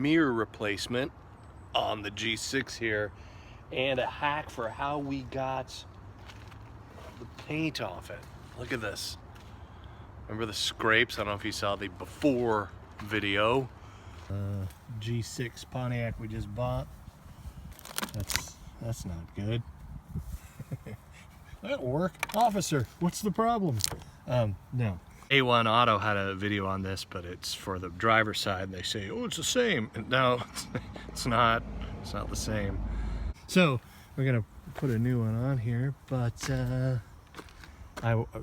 mirror replacement on the G6 here, and a hack for how we got the paint off it. Look at this. Remember the scrapes? I don't know if you saw the before video. G6 Pontiac we just bought. That's not good. That'll work. Officer, what's the problem? No. A1 Auto had a video on this, but it's for the driver's side. They say, oh, it's the same. And no, it's not. It's not the same. So we're gonna put a new one on here, but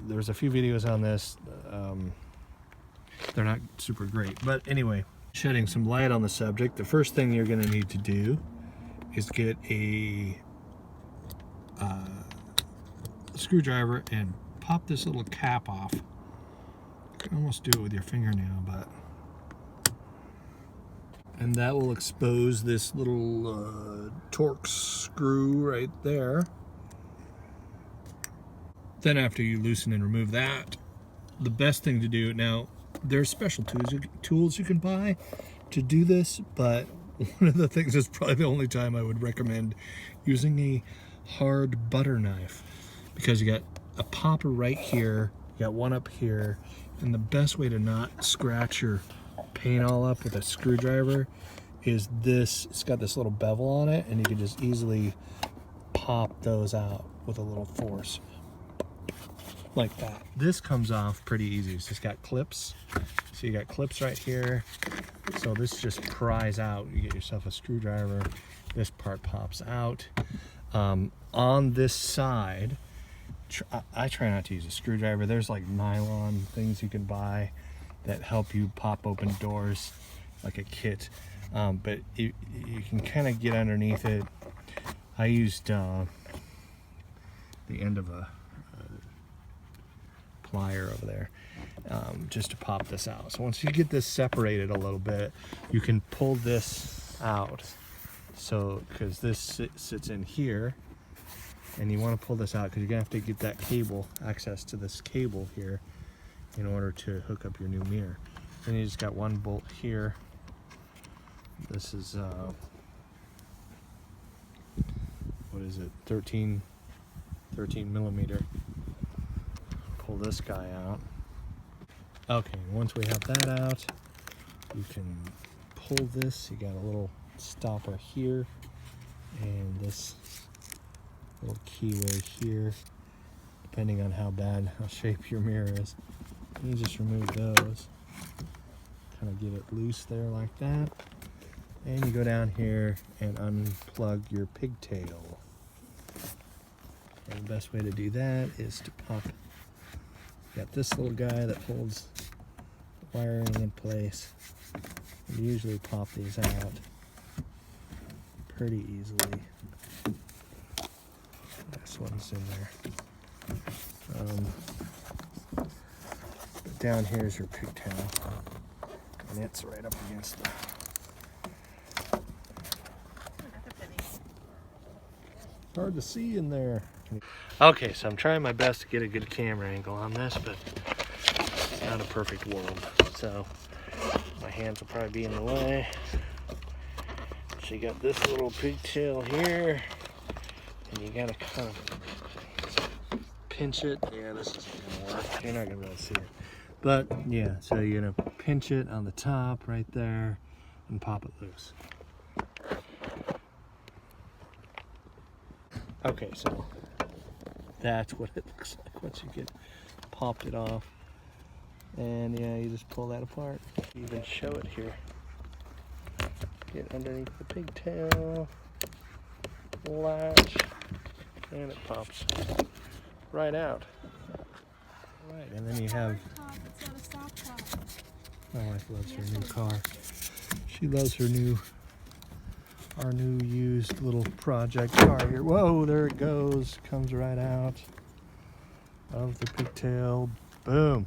there's a few videos on this. They're not super great, but anyway, shedding some light on the subject. The first thing you're gonna need to do is get a screwdriver and pop this little cap off. You can almost do it with your fingernail, and that will expose this little Torx screw right there. Then after you loosen and remove that, the best thing to do, now there's special tools you can buy to do this, but one of the things is probably the only time I would recommend using a hard butter knife, because you got a popper right here, you got one up here, and the best way to not scratch your paint all up with a screwdriver is this. It's got this little bevel on it, and you can just easily pop those out with a little force like that. This comes off pretty easy. It's just got clips, so you got clips right here, so this just pries out. You get yourself a screwdriver, this part pops out. On this side, I try not to use a screwdriver. There's like nylon things you can buy that help you pop open doors, like a kit, but you can kind of get underneath it. I used the end of a plier over there just to pop this out. So once you get this separated a little bit, you can pull this out. So because this sits in here, and you want to pull this out because you're gonna have to get that cable, access to this cable here, in order to hook up your new mirror. Then you just got one bolt here. This is what is it, 13 millimeter. Pull this guy out. Okay, once we have that out, you can pull this. You got a little stopper here, and this little keyway here, depending on how shape your mirror is. You just remove those, kind of get it loose there like that, and you go down here and unplug your pigtail. And the best way to do that is to pop. Got this little guy that holds the wiring in place. You usually pop these out pretty easily. This one's in there. Down here is your pigtail, and it's right up against the. Hard to see in there. Okay, so I'm trying my best to get a good camera angle on this, but it's not a perfect world. So my hands will probably be in the way. So you got this little pigtail here, and you gotta kind of pinch it. Yeah, this isn't gonna work. You're not gonna be able to see it. But yeah, so you're gonna pinch it on the top right there and pop it loose. Okay, so that's what it looks like once you get popped it off. And yeah, you just pull that apart. Even show it here. Get underneath the pigtail, latch, and it pops right out. Right, and then you have. My wife loves her new car. She loves our new used little project car here. Whoa, there it goes. Comes right out of the pigtail. Boom.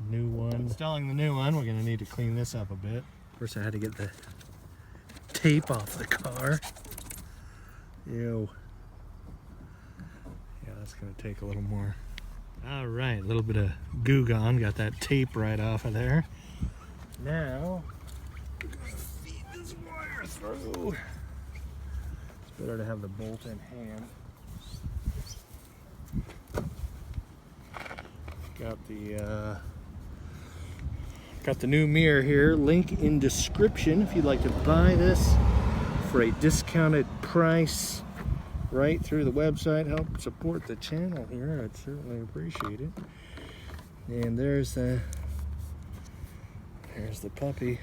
New one. Installing the new one, we're gonna need to clean this up a bit. First I had to get the tape off the car. Ew. Yeah, that's gonna take a little more. All right, a little bit of goo gone. Got that tape right off of there. Now, Feed this wire through. It's better to have the bolt in hand. Got the new mirror here. Link in description if you'd like to buy this for a discounted price right through the website. Help support the channel here. I'd certainly appreciate it. And there's the puppy.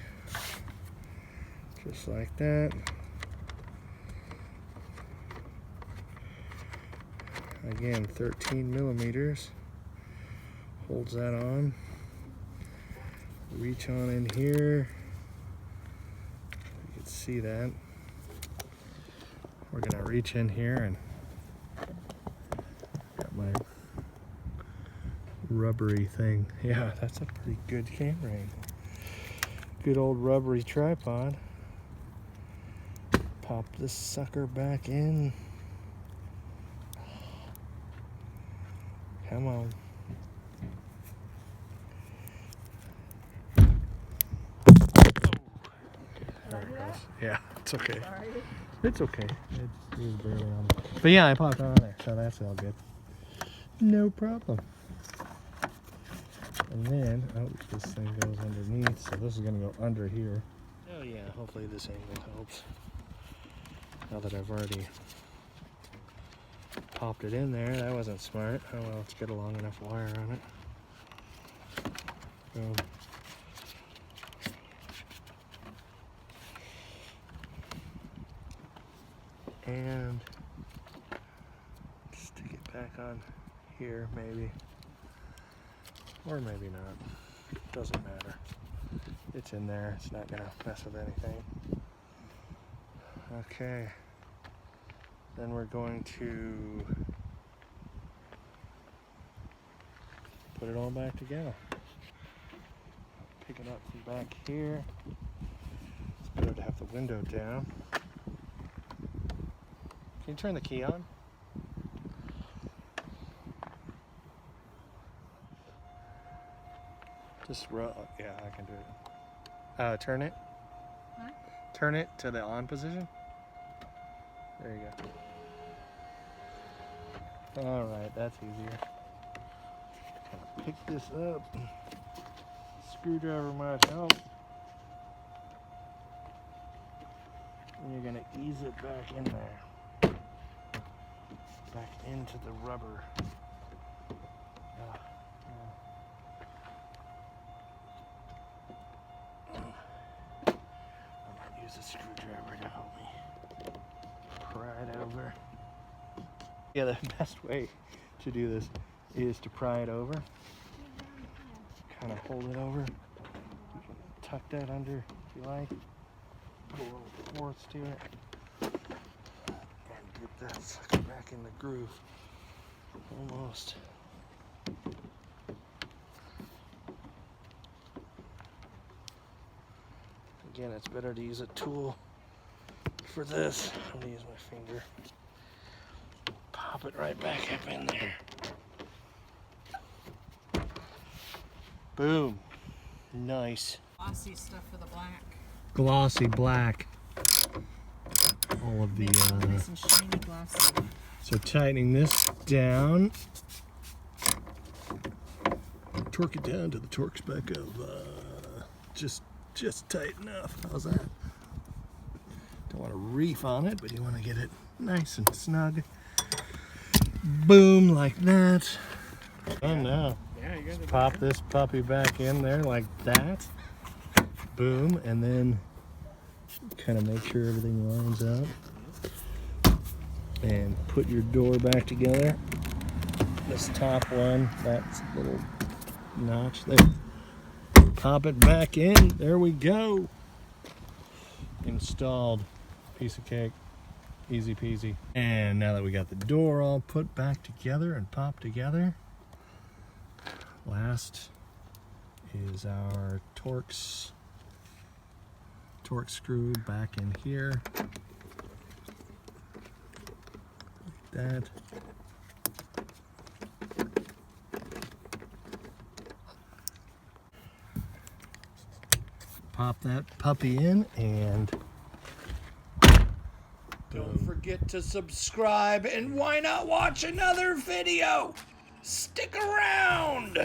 Just like that. Again, 13 millimeters. Holds that on. Reach on in here. You can see that. We're gonna reach in here and got my rubbery thing. Yeah, that's a pretty good camera angle. Good old rubbery tripod. Pop this sucker back in. Come on. There it goes. Yeah, it's okay. Sorry. It's okay. It was barely on. But yeah, I popped on there, so that's all good. No problem. And then, oh, this thing goes underneath, so this is gonna go under here. Oh yeah, hopefully this angle helps. Now that I've already popped it in there, that wasn't smart. Oh well, let's get a long enough wire on it. Boom. And stick it back on here, maybe. Or maybe not. Doesn't matter. It's in there. It's not gonna mess with anything. Okay. Then we're going to put it all back together. Pick it up from back here. It's better to have the window down. Can you turn the key on? Just roll. Yeah, I can do it. Turn it. Huh? Turn it to the on position. There you go. All right, that's easier. Kind of pick this up. Screwdriver might help. And you're gonna ease it back in there. Back into the rubber. I might use a screwdriver to help me pry it over. Yeah, the best way to do this is to pry it over. Kind of hold it over. You can tuck that under if you like. Put a little force to it. And get that sucker back in the groove. Almost. Again, it's better to use a tool for this. I'm gonna use my finger. Pop it right back up in there. Boom. Nice. Glossy stuff for the black. Glossy black. All of the Nice and shiny glossy. so tightening this down. Torque it down to the torque spec of just tight enough. How's that? Don't want to reef on it, but you want to get it nice and snug. Boom, like that. And now, just pop this puppy back in there like that. Boom, and then kind of make sure everything lines up. And put your door back together. This top one, that little notch there. Pop it back in. There we go. Installed. Piece of cake. Easy peasy. And now that we got the door all put back together and popped together, last is our torque screw back in here. Like that. pop that puppy in, and don't forget to subscribe, and why not watch another video? Stick around!